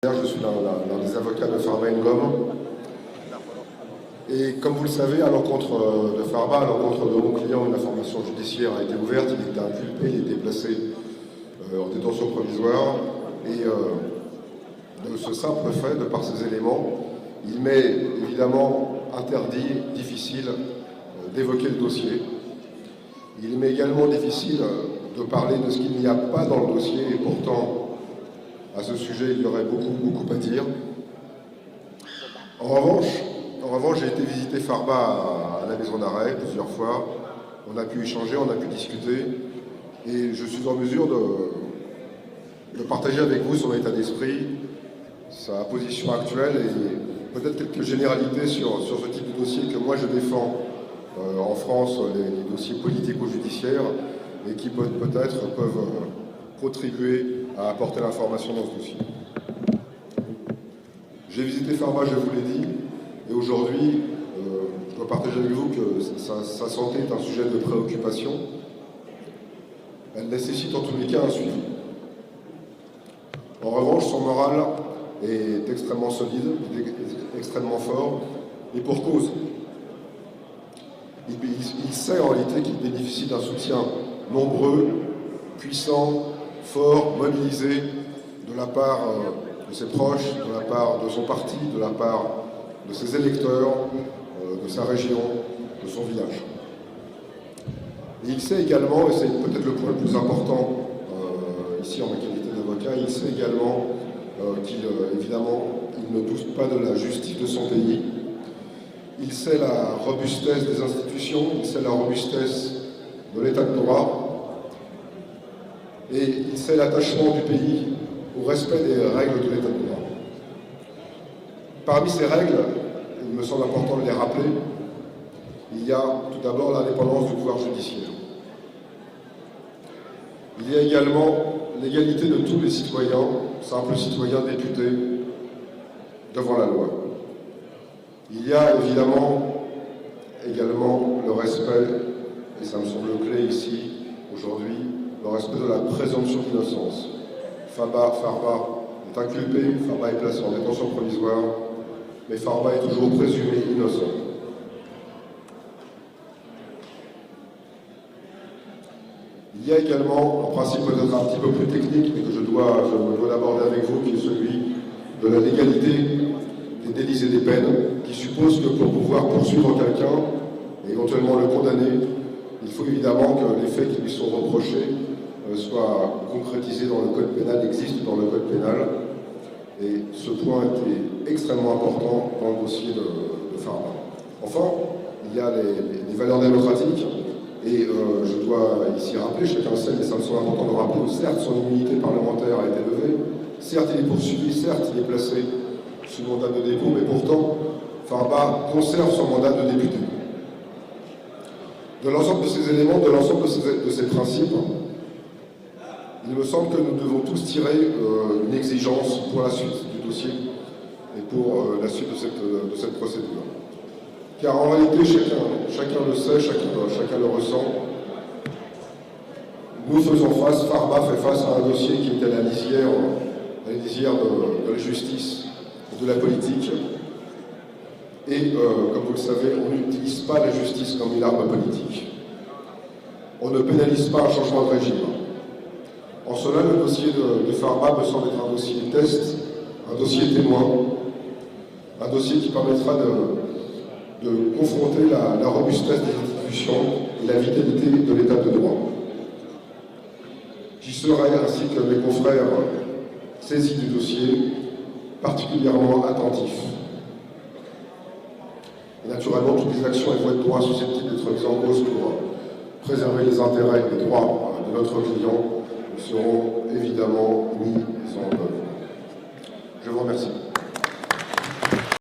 Je suis l'un des avocats de Farba Ngom. Et comme vous le savez, à l'encontre de Farba, à l'encontre de mon client, une information judiciaire a été ouverte. Il était inculpé, il était placé en détention provisoire. Et de ce simple fait, de par ces éléments, il m'est évidemment interdit, difficile d'évoquer le dossier. Il m'est également difficile de parler de ce qu'il n'y a pas dans le dossier, et pourtant, à ce sujet, il y aurait beaucoup à dire. En revanche, j'ai été visiter Farba à la maison d'arrêt plusieurs fois. On a pu échanger, on a pu discuter. Et je suis en mesure de partager avec vous son état d'esprit, sa position actuelle et peut-être quelques généralités sur ce type de dossier que moi je défends en France, les dossiers politico-judiciaires, et qui peut-être peuvent contribuer à apporter l'information dans ce dossier. J'ai visité Farba, je vous l'ai dit, et aujourd'hui, je dois partager avec vous que sa santé est un sujet de préoccupation. Elle nécessite en tous les cas un suivi. En revanche, son moral est extrêmement solide, extrêmement fort, et pour cause. Il sait en réalité qu'il bénéficie d'un soutien nombreux, puissant, fort, mobilisé de la part de ses proches, de la part de son parti, de la part de ses électeurs, de sa région, de son village. Et il sait également, et c'est peut-être le point le plus important ici en ma qualité d'avocat, il sait également évidemment, il ne doute pas de la justice de son pays. Il sait la robustesse des institutions, il sait la robustesse de l'état de droit, et il sait l'attachement du pays au respect des règles de l'état de droit. Parmi ces règles, il me semble important de les rappeler, il y a tout d'abord l'indépendance du pouvoir judiciaire. Il y a également l'égalité de tous les citoyens, simples citoyens députés, devant la loi. Il y a évidemment également le respect, et ça me semble clé ici, aujourd'hui, le respect de la présomption d'innocence. Farba est inculpé, Farba est placé en détention provisoire, mais Farba est toujours présumé innocent. Il y a également un principe peut-être un petit peu plus technique, mais que je dois l'aborder avec vous, qui est celui de la légalité des délits et des peines, qui suppose que pour pouvoir poursuivre quelqu'un, et éventuellement le condamner, il faut évidemment que les faits qui lui sont reprochés soient concrétisés dans le code pénal, existent dans le code pénal. Et ce point était extrêmement important dans le dossier de Farba. Enfin, il y a les valeurs démocratiques. Et je dois ici rappeler, chacun le sait, mais ça me semble important de rappeler que certes son immunité parlementaire a été levée, certes il est poursuivi, certes il est placé sous mandat de dépôt, mais pourtant Farba conserve son mandat de député. De l'ensemble de ces éléments, de l'ensemble de ces principes, il me semble que nous devons tous tirer une exigence pour la suite du dossier et pour la suite de cette procédure. Car en réalité, chacun le sait, chacun le ressent. Nous faisons face, Farba fait face à un dossier qui est à la lisière de la justice, de la politique. Et comme vous le savez, on n'utilise pas la justice comme une arme politique. On ne pénalise pas un changement de régime. En cela, le dossier de Farba me semble être un dossier test, un dossier témoin, un dossier qui permettra de confronter la robustesse des institutions et la vitalité de l'état de droit. J'y serai, ainsi que mes confrères saisis du dossier, particulièrement attentifs. Et naturellement, toutes les actions et voies de droit susceptibles d'être mises en cause pour préserver les intérêts et les droits de notre client seront évidemment mis en œuvre. Je vous remercie.